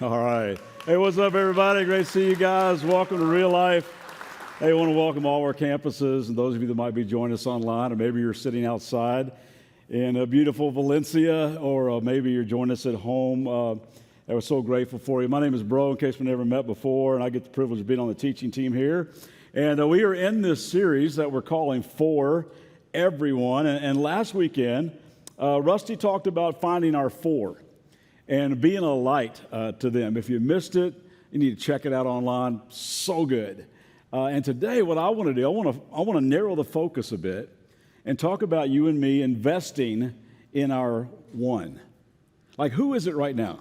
All right. Hey, what's up, everybody? Great to see you guys. Welcome to Real Life. Hey, I want to welcome all our campuses and those of you that might be joining us online, or maybe you're sitting outside in a beautiful Valencia, or maybe you're joining us at home. I was so grateful for you. My name is Breaux, in case we never met before, and I get the privilege of being on the teaching team here. And we are in this series that we're calling For Everyone. And last weekend, Rusty talked about finding our four and being a light to them. If you missed it, you need to check it out online. So good. And today, what I want to do, I want to narrow the focus a bit and talk about you and me investing in our one. Like, who is it right now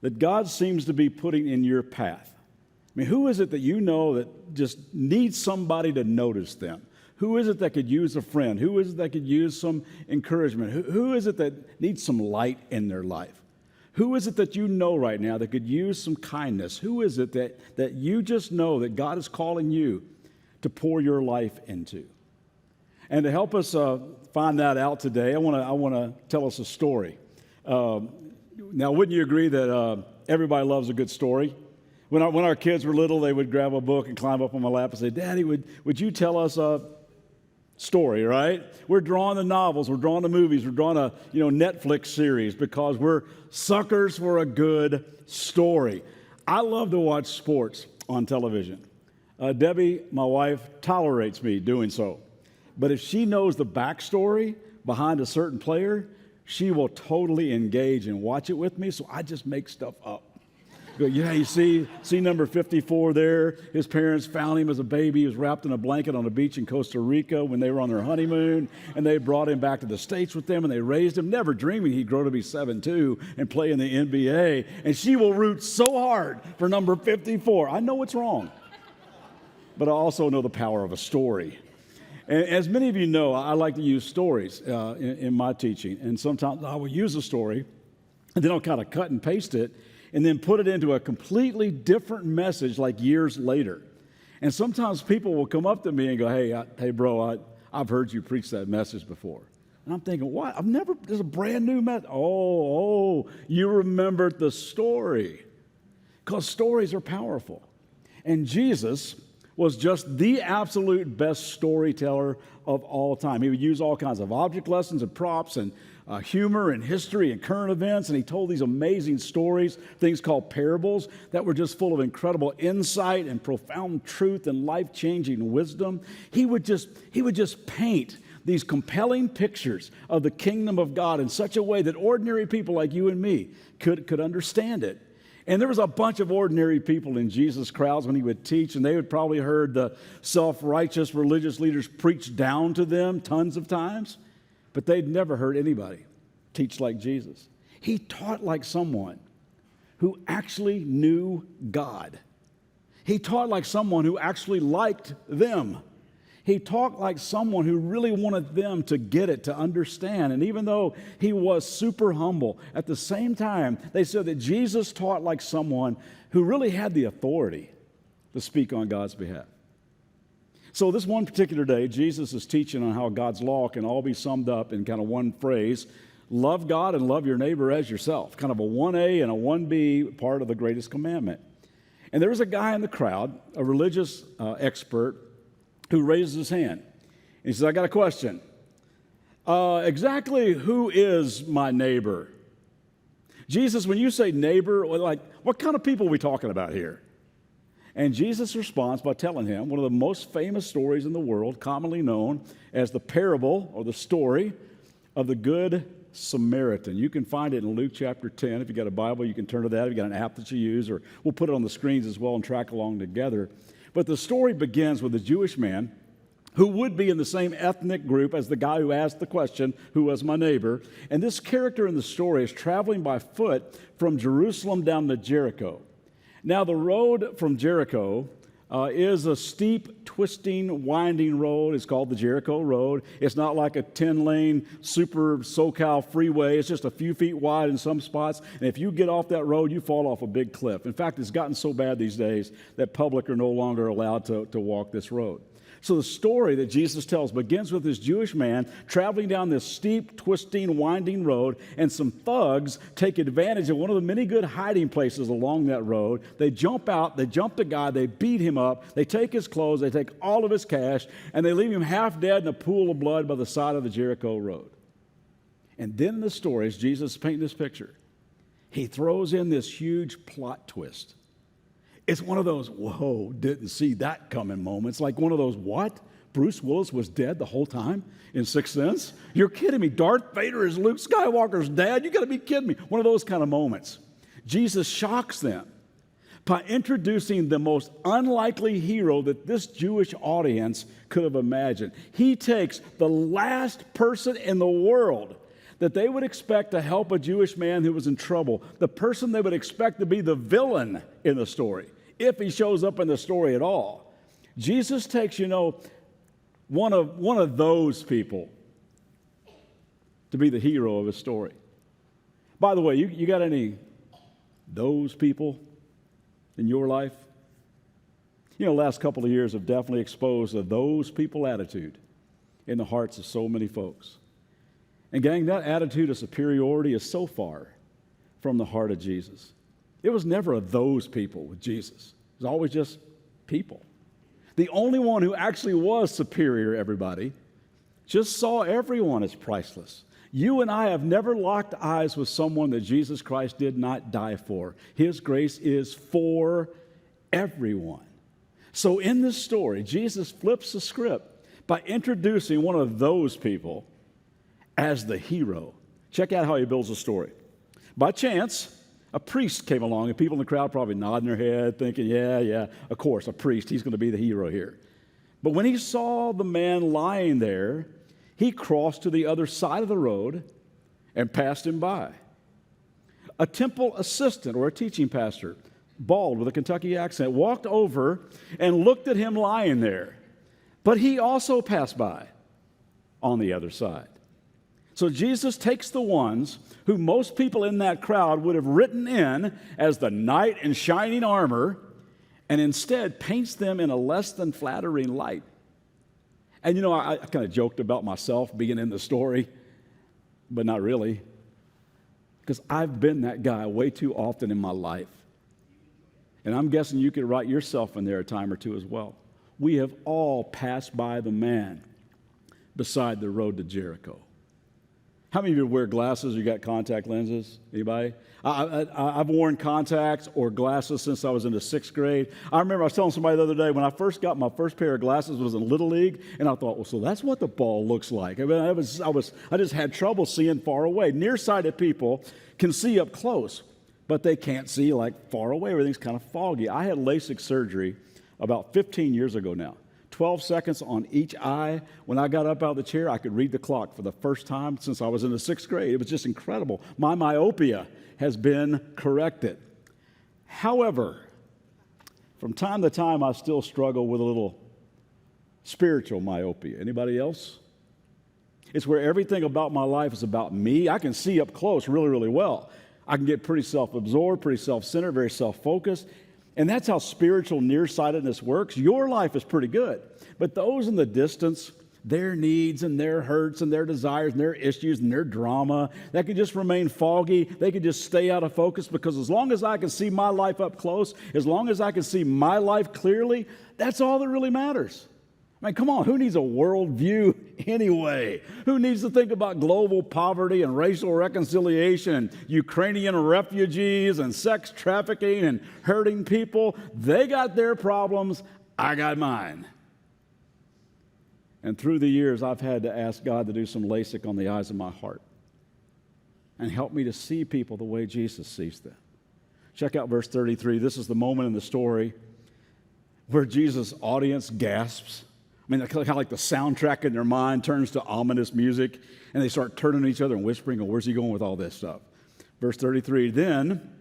that God seems to be putting in your path? I mean, who is it that you know that just needs somebody to notice them? Who is it that could use a friend? Who is it that could use some encouragement? Who is it that needs some light in their life? Who is it that you know right now that could use some kindness? Who is it that you just know that God is calling you to pour your life into? And to help us find that out today, I want to tell us a story. Now, wouldn't you agree that everybody loves a good story? When our kids were little, they would grab a book and climb up on my lap and say, "Daddy, would you tell us a story?" Right? We're drawing the novels, we're drawing the movies, we're drawing a Netflix series because we're suckers for a good story. I love to watch sports on television. Debbie, my wife, tolerates me doing so. But if she knows the backstory behind a certain player, she will totally engage and watch it with me, so I just make stuff up. Yeah, you see number 54 there. His parents found him as a baby. He was wrapped in a blanket on a beach in Costa Rica when they were on their honeymoon, and they brought him back to the States with them, and they raised him, never dreaming he'd grow to be 7'2" and play in the NBA. And she will root so hard for number 54. I know it's wrong, but I also know the power of a story. And as many of you know, I like to use stories in my teaching, and sometimes I will use a story, and then I'll kind of cut and paste it, and then put it into a completely different message like years later. And sometimes people will come up to me and go, hey, bro, I've heard you preach that message before. And I'm thinking, what? There's a brand new message. Oh, you remembered the story. Because stories are powerful. And Jesus was just the absolute best storyteller of all time. He would use all kinds of object lessons and props and humor and history and current events, and he told these amazing stories, things called parables, that were just full of incredible insight and profound truth and life-changing wisdom. He would just paint these compelling pictures of the kingdom of God in such a way that ordinary people like you and me could understand it. And there was a bunch of ordinary people in Jesus' crowds when he would teach, and they would probably heard the self-righteous religious leaders preach down to them tons of times, but they'd never heard anybody teach like Jesus. He taught like someone who actually knew God. He taught like someone who actually liked them. He taught like someone who really wanted them to get it, to understand. And even though he was super humble, at the same time, they said that Jesus taught like someone who really had the authority to speak on God's behalf. So this one particular day, Jesus is teaching on how God's law can all be summed up in kind of one phrase: love God and love your neighbor as yourself. Kind of a 1A and a 1B part of the greatest commandment. And there was a guy in the crowd, a religious expert, who raised his hand. He says, "I got a question. Exactly who is my neighbor?" Jesus, when you say neighbor, like, what kind of people are we talking about here? And Jesus responds by telling him one of the most famous stories in the world, commonly known as the parable or the story of the Good Samaritan. You can find it in Luke chapter 10. If you got a Bible, you can turn to that. If you got an app that you use, or we'll put it on the screens as well and track along together. But the story begins with a Jewish man who would be in the same ethnic group as the guy who asked the question, who was my neighbor? And this character in the story is traveling by foot from Jerusalem down to Jericho. Now, the road from Jericho is a steep, twisting, winding road. It's called the Jericho Road. It's not like a 10-lane super SoCal freeway. It's just a few feet wide in some spots. And if you get off that road, you fall off a big cliff. In fact, it's gotten so bad these days that public are no longer allowed to walk this road. So the story that Jesus tells begins with this Jewish man traveling down this steep, twisting, winding road, and some thugs take advantage of one of the many good hiding places along that road. They jump out, they jump the guy, they beat him up, they take his clothes, they take all of his cash, and they leave him half dead in a pool of blood by the side of the Jericho road. And then in the story, as Jesus is painting this picture, he throws in this huge plot twist. It's one of those, whoa, didn't see that coming moments. Like one of those, what? Bruce Willis was dead the whole time in Sixth Sense? You're kidding me. Darth Vader is Luke Skywalker's dad? You got to be kidding me. One of those kind of moments. Jesus shocks them by introducing the most unlikely hero that this Jewish audience could have imagined. He takes the last person in the world that they would expect to help a Jewish man who was in trouble, the person they would expect to be the villain in the story, if he shows up in the story at all. Jesus takes, one of those people to be the hero of his story. By the way, you got any those people in your life? The last couple of years have definitely exposed a those people attitude in the hearts of so many folks. And gang, that attitude of superiority is so far from the heart of Jesus. It was never a those people with Jesus. It was always just people. The only one who actually was superior, everybody, just saw everyone as priceless. You and I have never locked eyes with someone that Jesus Christ did not die for. His grace is for everyone. So in this story, Jesus flips the script by introducing one of those people as the hero. Check out how he builds the story. By chance, a priest came along, and people in the crowd probably nodding their head, thinking, yeah, of course, a priest, he's going to be the hero here. But when he saw the man lying there, he crossed to the other side of the road and passed him by. A temple assistant or a teaching pastor, bald with a Kentucky accent, walked over and looked at him lying there. But he also passed by on the other side. So Jesus takes the ones who most people in that crowd would have written in as the knight in shining armor, and instead paints them in a less than flattering light. And I kind of joked about myself being in the story, but not really, because I've been that guy way too often in my life. And I'm guessing you could write yourself in there a time or two as well. We have all passed by the man beside the road to Jericho. How many of you wear glasses or you got contact lenses? Anybody? I've worn contacts or glasses since I was in the 6th grade. I remember I was telling somebody the other day when I first got my first pair of glasses was in Little League, and I thought, well, so that's what the ball looks like. I mean, I just had trouble seeing far away. Nearsighted people can see up close, but they can't see like far away. Everything's kind of foggy. I had LASIK surgery about 15 years ago now. 12 seconds on each eye. When I got up out of the chair, I could read the clock for the first time since I was in the 6th grade. It was just incredible. My myopia has been corrected. However, from time to time, I still struggle with a little spiritual myopia. Anybody else? It's where everything about my life is about me. I can see up close really, really well. I can get pretty self-absorbed, pretty self-centered, very self-focused. And that's how spiritual nearsightedness works. Your life is pretty good. But those in the distance, their needs and their hurts and their desires and their issues and their drama, that can just remain foggy. They can just stay out of focus, because as long as I can see my life up close, as long as I can see my life clearly, that's all that really matters. I mean, come on, who needs a world view anyway? Who needs to think about global poverty and racial reconciliation and Ukrainian refugees and sex trafficking and hurting people? They got their problems, I got mine. And through the years, I've had to ask God to do some LASIK on the eyes of my heart and help me to see people the way Jesus sees them. Check out verse 33. This is the moment in the story where Jesus' audience gasps. I mean, kind of like the soundtrack in their mind turns to ominous music, and they start turning to each other and whispering, oh, where's he going with all this stuff? Verse 33, then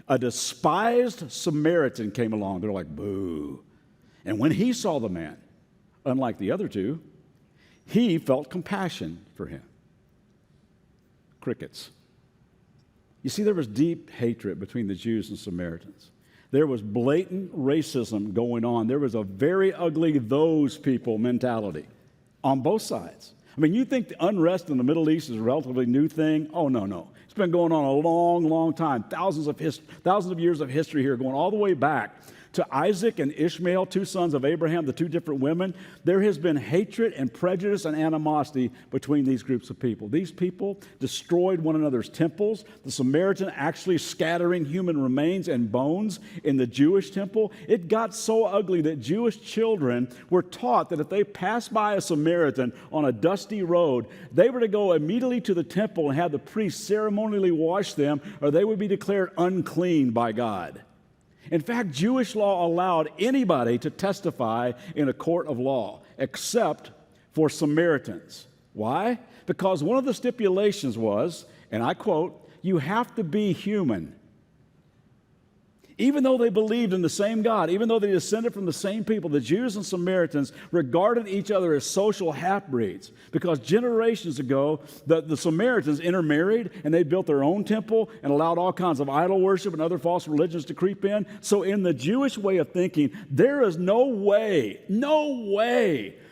a despised Samaritan came along. They're like, boo. And when he saw the man, unlike the other two, he felt compassion for him. Crickets. You see, there was deep hatred between the Jews and Samaritans. There was blatant racism going on. There was a very ugly those people mentality on both sides. I mean, you think the unrest in the Middle East is a relatively new thing? Oh, no. It's been going on a long, long time. Thousands of years of history here, going all the way back to Isaac and Ishmael, two sons of Abraham, the two different women. There has been hatred and prejudice and animosity between these groups of people. These people destroyed one another's temples. The Samaritan actually scattering human remains and bones in the Jewish temple. It got so ugly that Jewish children were taught that if they passed by a Samaritan on a dusty road, they were to go immediately to the temple and have the priest ceremonially wash them, or they would be declared unclean by God. In fact, Jewish law allowed anybody to testify in a court of law except for Samaritans. Why? Because one of the stipulations was, and I quote, "You have to be human." Even though they believed in the same God, even though they descended from the same people, the Jews and Samaritans regarded each other as social half-breeds, because generations ago, the Samaritans intermarried and they built their own temple and allowed all kinds of idol worship and other false religions to creep in. So in the Jewish way of thinking, there is no way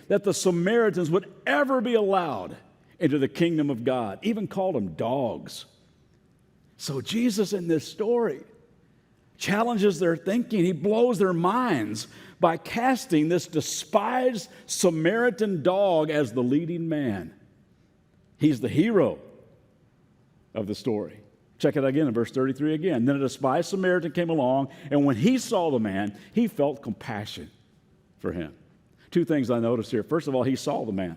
that the Samaritans would ever be allowed into the kingdom of God, even called them dogs. So Jesus in this story challenges their thinking. He blows their minds by casting this despised Samaritan dog as the leading man. He's the hero of the story. Check it again in verse 33 again. Then a despised Samaritan came along, and when he saw the man, he felt compassion for him. Two things I noticed here. First of all, he saw the man.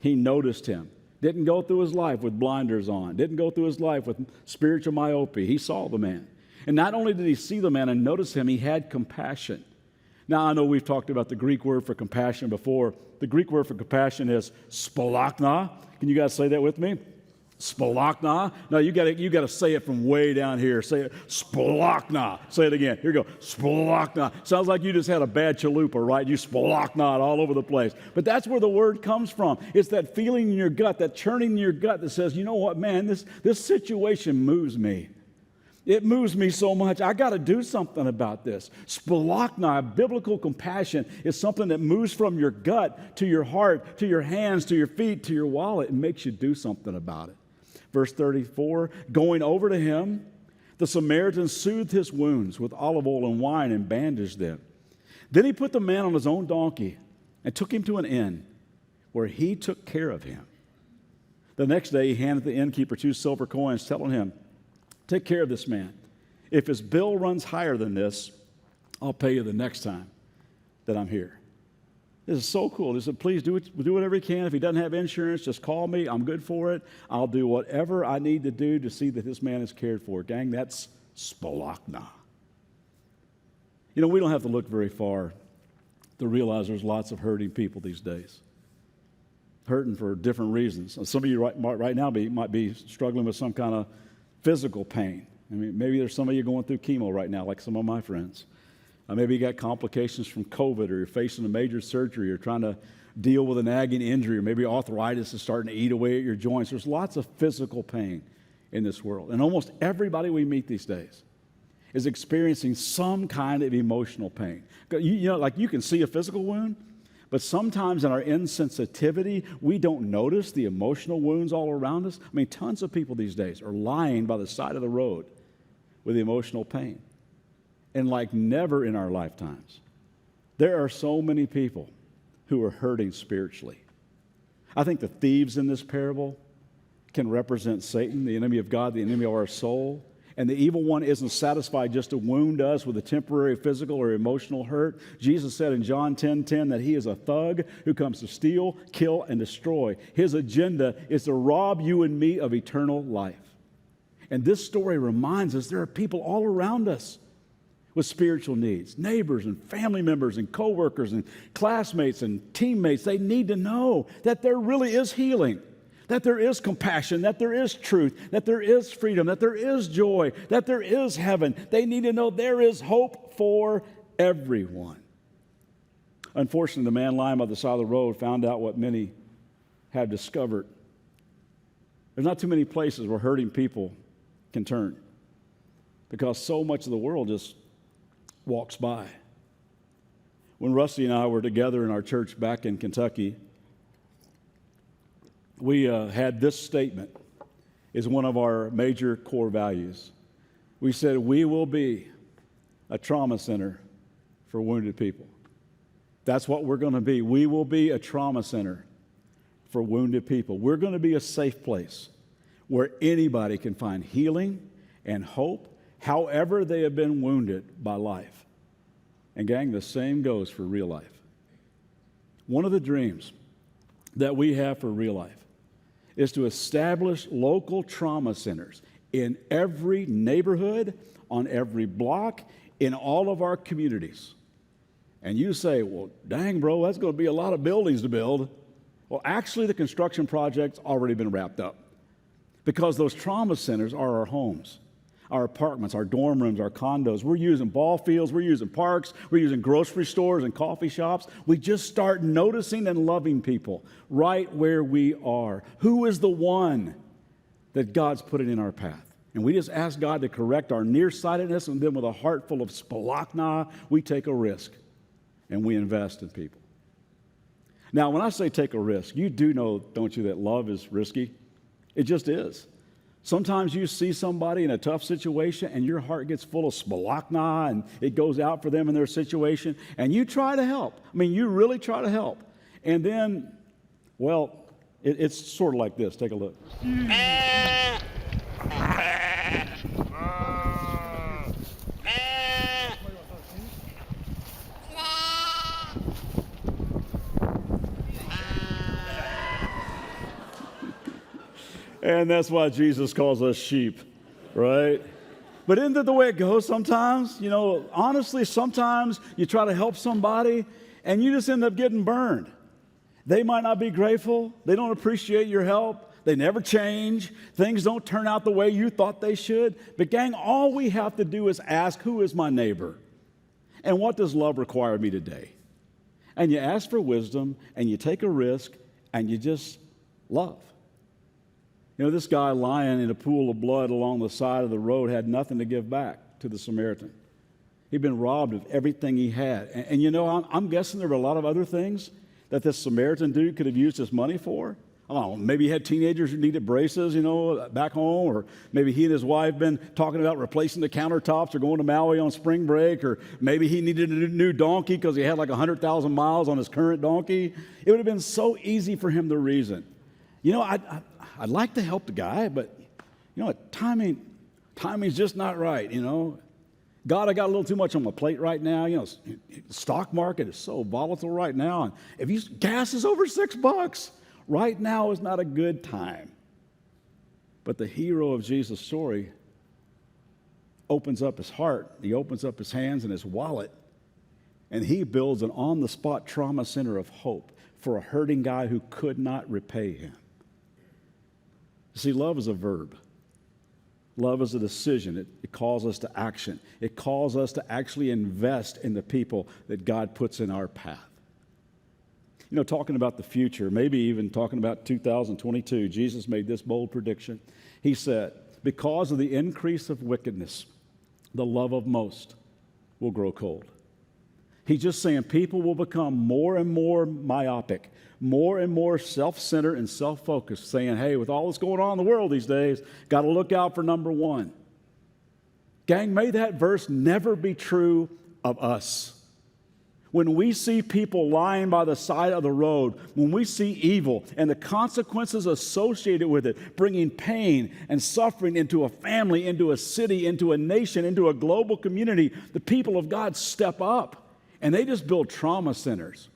He noticed him. Didn't go through his life with blinders on. Didn't go through his life with spiritual myopia. He saw the man. And not only did he see the man and notice him, he had compassion. Now, I know we've talked about the Greek word for compassion before. The Greek word for compassion is spolachna. Can you guys say that with me? Spolachna. No, you got to say it from way down here. Say it, spolachna. Say it again. Here you go. Spolachna. Sounds like you just had a bad chalupa, right? You spolachna all over the place. But that's where the word comes from. It's that feeling in your gut, that churning in your gut that says, you know what, man, this situation moves me. It moves me so much. I got to do something about this. Spolachna, biblical compassion, is something that moves from your gut to your heart, to your hands, to your feet, to your wallet. It makes you do something about it. Verse 34, going over to him, the Samaritan soothed his wounds with olive oil and wine and bandaged them. Then he put the man on his own donkey and took him to an inn where he took care of him. The next day he handed the innkeeper 2 silver coins, telling him, "Take care of this man. If his bill runs higher than this, I'll pay you the next time that I'm here." This is so cool. He said, please do whatever you can. If he doesn't have insurance, just call me. I'm good for it. I'll do whatever I need to do to see that this man is cared for. Gang, that's spolachna. You know, we don't have to look very far to realize there's lots of hurting people these days. Hurting for different reasons. Some of you right now might be struggling with some kind of physical pain. I mean, maybe there's some of you going through chemo right now, like some of my friends. Maybe you got complications from COVID, or you're facing a major surgery, or trying to deal with a nagging injury, or maybe arthritis is starting to eat away at your joints. There's lots of physical pain in this world. And almost everybody we meet these days is experiencing some kind of emotional pain. You know, like you can see a physical wound, but sometimes in our insensitivity, we don't notice the emotional wounds all around us. I mean, tons of people these days are lying by the side of the road with emotional pain. And like never in our lifetimes, there are so many people who are hurting spiritually. I think the thieves in this parable can represent Satan, the enemy of God, the enemy of our soul. And the evil one isn't satisfied just to wound us with a temporary physical or emotional hurt. Jesus said in John 10:10 that he is a thug who comes to steal, kill, and destroy. His agenda is to rob you and me of eternal life. And this story reminds us there are people all around us with spiritual needs, neighbors and family members and coworkers and classmates and teammates. They need to know that there really is healing, that there is compassion, that there is truth, that there is freedom, that there is joy, that there is heaven. They need to know there is hope for everyone. Unfortunately, the man lying by the side of the road found out what many have discovered. There's not too many places where hurting people can turn, because so much of the world just walks by. When Rusty and I were together in our church back in Kentucky, we had this statement as one of our major core values. We said, we will be a trauma center for wounded people. That's what we're going to be. We will be a trauma center for wounded people. We're going to be a safe place where anybody can find healing and hope, however they have been wounded by life. And gang, the same goes for real life. One of the dreams that we have for real life is to establish local trauma centers in every neighborhood, on every block, in all of our communities. And you say, well, dang, bro, that's going to be a lot of buildings to build. Well, actually, the construction project's already been wrapped up because those trauma centers are our homes, our apartments, our dorm rooms, our condos. We're using ball fields, we're using parks, we're using grocery stores and coffee shops. We just start noticing and loving people right where we are. Who is the one that God's putting in our path? And we just ask God to correct our nearsightedness, and then with a heart full of spalachna, we take a risk. And we invest in people. Now, when I say take a risk, you do know, don't you, that love is risky? It just is. Sometimes you see somebody in a tough situation and your heart gets full of spalachna and it goes out for them in their situation and you try to help. I mean, you really try to help. And then, well, it's sort of like this. Take a look. And that's why Jesus calls us sheep, right? But isn't that the way it goes sometimes? You know, honestly, sometimes you try to help somebody and you just end up getting burned. They might not be grateful. They don't appreciate your help. They never change. Things don't turn out the way you thought they should. But gang, all we have to do is ask, who is my neighbor? And what does love require of me today? And you ask for wisdom and you take a risk and you just love. You know, this guy lying in a pool of blood along the side of the road had nothing to give back to the Samaritan. He'd been robbed of everything he had. And you know, I'm guessing there were a lot of other things that this Samaritan dude could have used his money for. Oh, maybe he had teenagers who needed braces, you know, back home, or maybe he and his wife been talking about replacing the countertops or going to Maui on spring break, or maybe he needed a new donkey because he had like 100,000 miles on his current donkey. It would have been so easy for him to reason. You know, I'd like to help the guy, but, you know, timing's just not right, you know. God, I got a little too much on my plate right now. You know, the stock market is so volatile right now. And gas is over $6. Right now is not a good time. But the hero of Jesus' story opens up his heart. He opens up his hands and his wallet. And he builds an on-the-spot trauma center of hope for a hurting guy who could not repay him. See, love is a verb. Love is a decision. It calls us to action. It calls us to actually invest in the people that God puts in our path. You know, talking about the future, maybe even talking about 2022, Jesus made this bold prediction. He said, because of the increase of wickedness, the love of most will grow cold. He's just saying people will become more and more myopic, more and more self-centered and self-focused, saying, hey, with all that's going on in the world these days, got to look out for number one. Gang, may that verse never be true of us. When we see people lying by the side of the road, when we see evil and the consequences associated with it, bringing pain and suffering into a family, into a city, into a nation, into a global community, the people of God step up and they just build trauma centers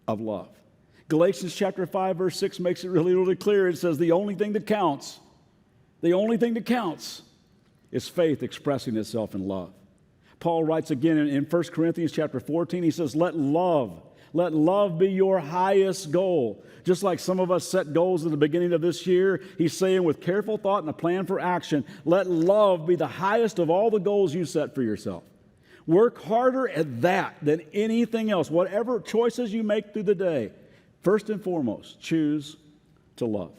of love. Galatians chapter 5, verse 6 makes it really, really clear. It says the only thing that counts is faith expressing itself in love. Paul writes again in 1 Corinthians chapter 14, he says, let love be your highest goal. Just like some of us set goals at the beginning of this year, he's saying with careful thought and a plan for action, let love be the highest of all the goals you set for yourself. Work harder at that than anything else. Whatever choices you make through the day, first and foremost, choose to love.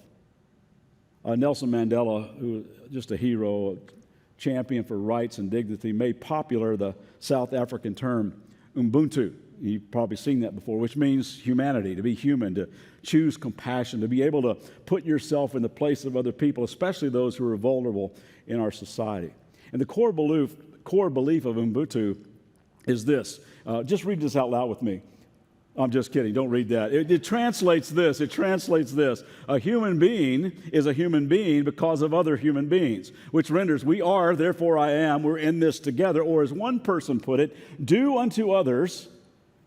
Nelson Mandela, who was just a hero, champion for rights and dignity, made popular the South African term Ubuntu. You've probably seen that before, which means humanity, to be human, to choose compassion, to be able to put yourself in the place of other people, especially those who are vulnerable in our society. And the core belief of Ubuntu is this. Just read this out loud with me. I'm just kidding. Don't read that. It translates this. A human being is a human being because of other human beings, which renders we are, therefore I am, we're in this together. Or as one person put it, do unto others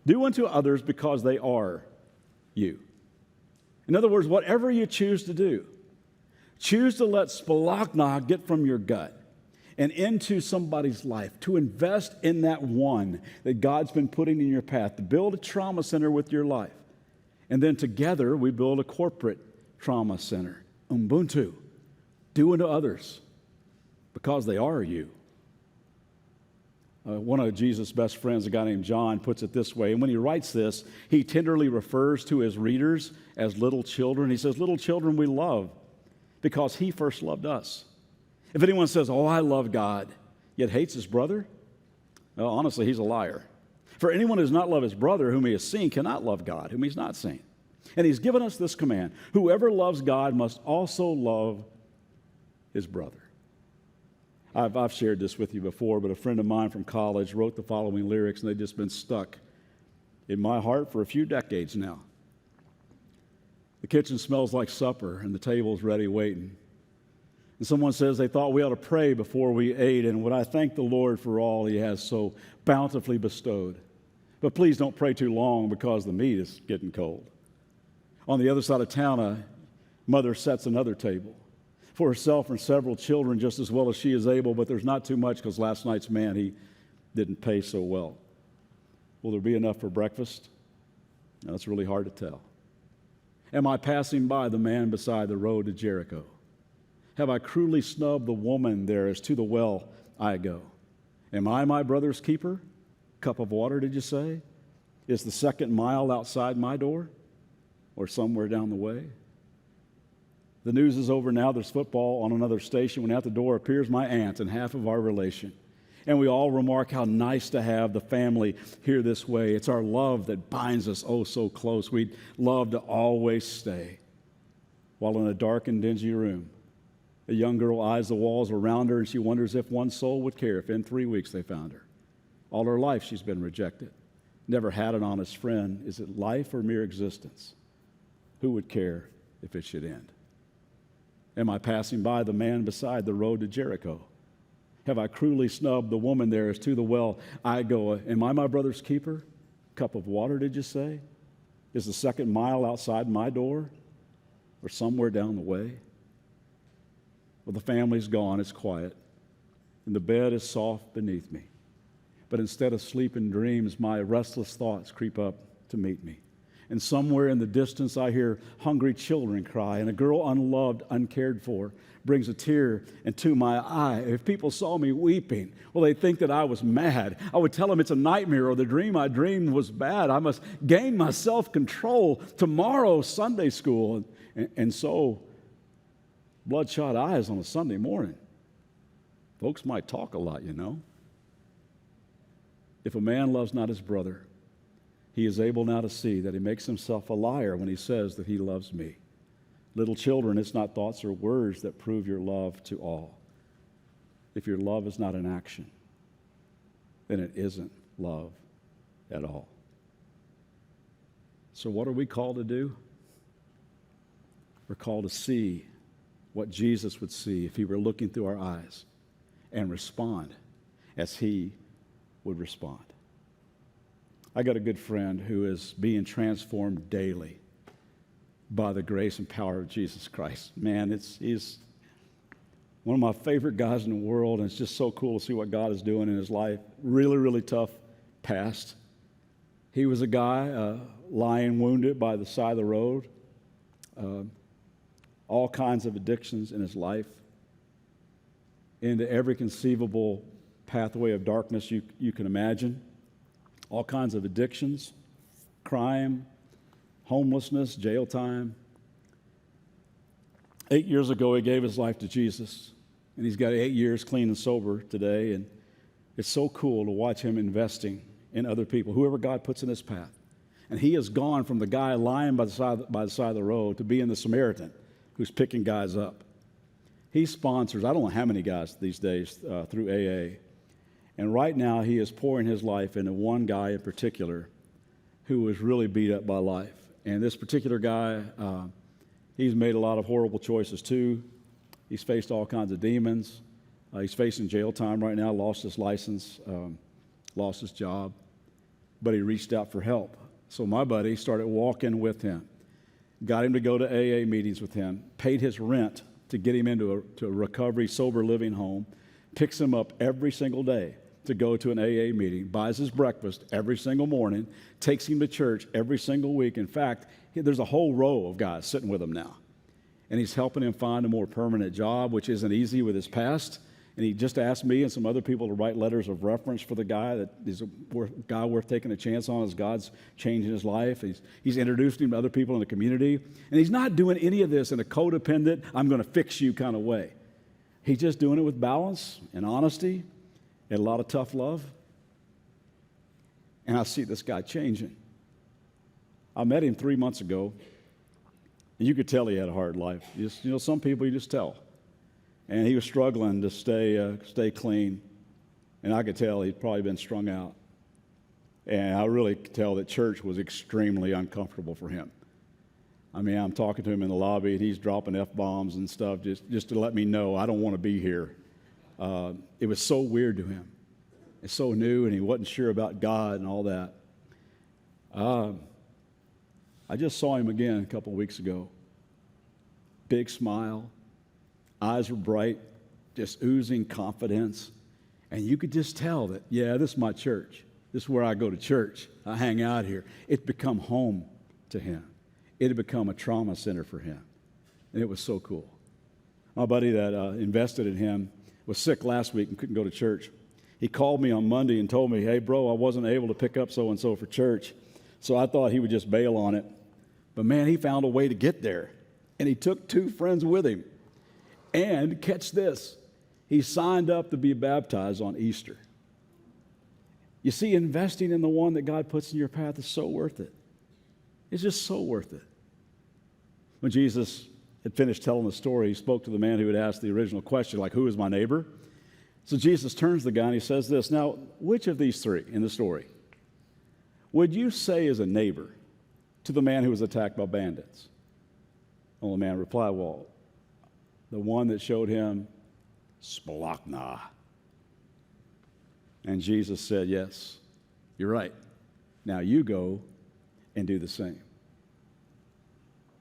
because they are you. In other words, whatever you choose to do, choose to let spalachna get from your gut and into somebody's life, to invest in that one that God's been putting in your path, to build a trauma center with your life. And then together we build a corporate trauma center. Ubuntu, do unto others because they are you. One of Jesus' best friends, a guy named John, puts it this way. And when he writes this, he tenderly refers to his readers as little children. He says, little children we love because he first loved us. If anyone says, oh, I love God, yet hates his brother, well, honestly, he's a liar. For anyone who does not love his brother whom he has seen cannot love God whom he's not seen. And he's given us this command: whoever loves God must also love his brother. I've shared this with you before, but a friend of mine from college wrote the following lyrics, and they've just been stuck in my heart for a few decades now. The kitchen smells like supper, and the table's ready waiting. And someone says they thought we ought to pray before we ate, and would I thank the Lord for all he has so bountifully bestowed. But please don't pray too long because the meat is getting cold. On the other side of town, a mother sets another table for herself and several children just as well as she is able, but there's not too much because last night's man, he didn't pay so well. Will there be enough for breakfast? No, it's really hard to tell. Am I passing by the man beside the road to Jericho? Have I cruelly snubbed the woman there as to the well I go? Am I my brother's keeper? Cup of water, did you say? Is the second mile outside my door or somewhere down the way? The news is over now. There's football on another station. When at the door appears my aunt and half of our relation. And we all remark how nice to have the family here this way. It's our love that binds us oh so close. We'd love to always stay. While in a dark and dingy room, a young girl eyes the walls around her and she wonders if one soul would care if in 3 weeks they found her. All her life she's been rejected. Never had an honest friend. Is it life or mere existence? Who would care if it should end? Am I passing by the man beside the road to Jericho? Have I cruelly snubbed the woman there as to the well I go? Am I my brother's keeper? Cup of water, did you say? Is the second mile outside my door or somewhere down the way? Well, the family's gone, it's quiet, and the bed is soft beneath me. But instead of sleeping dreams, my restless thoughts creep up to meet me. And somewhere in the distance, I hear hungry children cry, and a girl unloved, uncared for, brings a tear into my eye. If people saw me weeping, well, they'd think that I was mad. I would tell them it's a nightmare or the dream I dreamed was bad. I must gain my self-control. Tomorrow, Sunday school. And so, bloodshot eyes on a Sunday morning. Folks might talk a lot, you know. If a man loves not his brother, he is able now to see that he makes himself a liar when he says that he loves me. Little children, it's not thoughts or words that prove your love to all. If your love is not an action, then it isn't love at all. So what are we called to do? We're called to see what Jesus would see if he were looking through our eyes and respond as he would respond. I got a good friend who is being transformed daily by the grace and power of Jesus Christ. Man, he's one of my favorite guys in the world, and it's just so cool to see what God is doing in his life. Really, really tough past. He was a guy lying wounded by the side of the road. All kinds of addictions in his life, into every conceivable pathway of darkness you can imagine. All kinds of addictions, crime, homelessness, jail time. 8 years ago, he gave his life to Jesus. And he's got 8 years clean and sober today. And it's so cool to watch him investing in other people, whoever God puts in his path. And he has gone from the guy lying by the side of the road to being the Samaritan who's picking guys up. He sponsors, I don't know how many guys these days through AA. And right now he is pouring his life into one guy in particular who was really beat up by life. And this particular guy, he's made a lot of horrible choices too. He's faced all kinds of demons. He's facing jail time right now, lost his license, lost his job. But he reached out for help. So my buddy started walking with him, got him to go to AA meetings with him, paid his rent to get him into a recovery, sober living home, picks him up every single day to go to an AA meeting, buys his breakfast every single morning, takes him to church every single week. In fact, there's a whole row of guys sitting with him now. And he's helping him find a more permanent job, which isn't easy with his past. And he just asked me and some other people to write letters of reference for the guy that is a guy worth taking a chance on as God's changing his life. He's introduced him to other people in the community. And he's not doing any of this in a codependent, I'm going to fix you kind of way. He's just doing it with balance and honesty and a lot of tough love. And I see this guy changing. I met him 3 months ago, and you could tell he had a hard life. Some people you just tell. And he was struggling to stay clean. And I could tell he'd probably been strung out. And I really could tell that church was extremely uncomfortable for him. I mean, I'm talking to him in the lobby, and he's dropping F-bombs and stuff just to let me know I don't want to be here. It was so weird to him. It's so new, and he wasn't sure about God and all that. I just saw him again a couple of weeks ago. Big smile. Eyes were bright, just oozing confidence. And you could just tell that, yeah, this is my church. This is where I go to church. I hang out here. It's become home to him. It had become a trauma center for him. And it was so cool. My buddy that invested in him was sick last week and couldn't go to church. He called me on Monday and told me, hey, bro, I wasn't able to pick up so-and-so for church. So I thought he would just bail on it. But, man, he found a way to get there. And he took 2 friends with him. And catch this, he signed up to be baptized on Easter. You see, investing in the one that God puts in your path is so worth it. It's just so worth it. When Jesus had finished telling the story, he spoke to the man who had asked the original question, like, who is my neighbor? So Jesus turns to the guy and he says this, now, which of these 3 in the story would you say is a neighbor to the man who was attacked by bandits? Well, the man replied, well, the one that showed him Splachna. And Jesus said, yes, you're right. Now you go and do the same.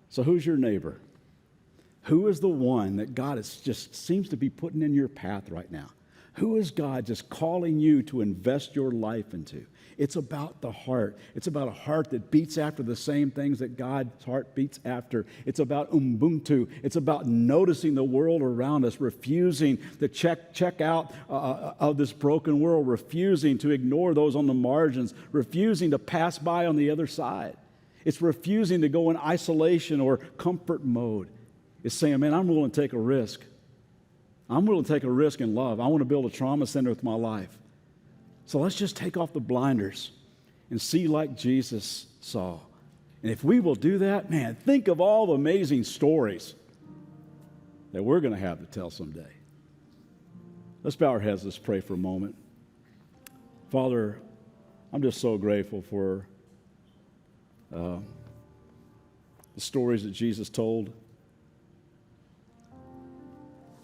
So who's your neighbor? Who is the one that God is just seems to be putting in your path right now? Who is God just calling you to invest your life into? It's about the heart. It's about a heart that beats after the same things that God's heart beats after. It's about Ubuntu. It's about noticing the world around us, refusing to check out of this broken world, refusing to ignore those on the margins, refusing to pass by on the other side. It's refusing to go in isolation or comfort mode. It's saying, man, I'm willing to take a risk. I'm willing to take a risk in love. I want to build a trauma center with my life. So let's just take off the blinders and see like Jesus saw. And if we will do that, man, think of all the amazing stories that we're going to have to tell someday. Let's bow our heads. Let's pray for a moment. Father, I'm just so grateful for the stories that Jesus told.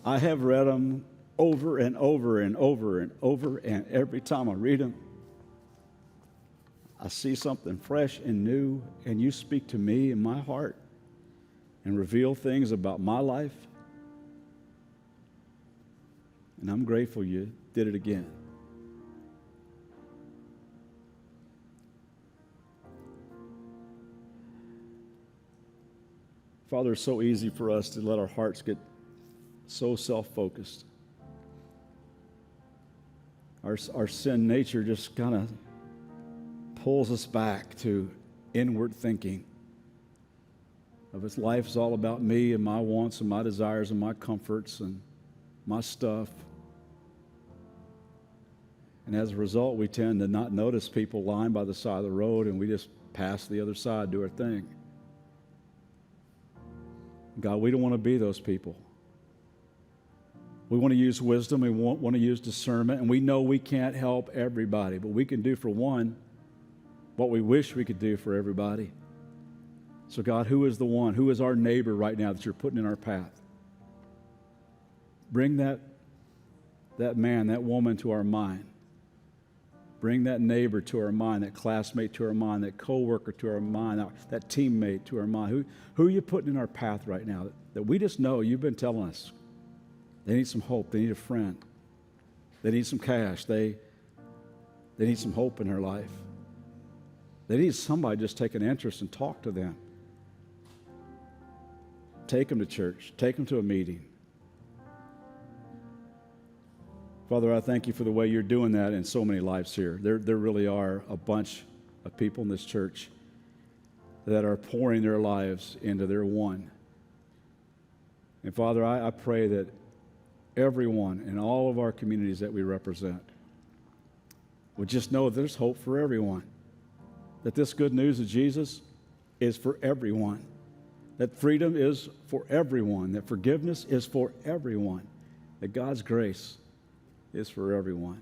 I have read them over and over and over and over, and every time I read them, I see something fresh and new, and you speak to me in my heart and reveal things about my life. And I'm grateful you did it again. Father, it's so easy for us to let our hearts get so self-focused. Our sin nature just kind of pulls us back to inward thinking of its life is all about me and my wants and my desires and my comforts. And my stuff. And as a result, we tend to not notice people lying by the side of the road, and we just pass the other side, do our thing. God, we don't want to be those people. We want to use wisdom. We want to use discernment. And we know we can't help everybody, but we can do for one what we wish we could do for everybody. So God, who is the one? Who is our neighbor right now that you're putting in our path? Bring that man, that woman to our mind. Bring that neighbor to our mind, that classmate to our mind, that coworker to our mind, that teammate to our mind. Who are you putting in our path right now that we just know you've been telling us they need some hope, they need a friend, they need some cash, they need some hope in their life. They need somebody to just take an interest and talk to them. Take them to church, take them to a meeting. Father, I thank you for the way you're doing that in so many lives here. There really are a bunch of people in this church that are pouring their lives into their one. And Father, I pray that everyone in all of our communities that we represent would just know there's hope for everyone, that this good news of Jesus is for everyone, that freedom is for everyone, that forgiveness is for everyone, that God's grace is for everyone.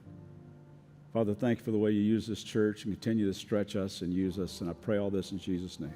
Father, thank you for the way you use this church and continue to stretch us and use us. And I pray all this in Jesus' name.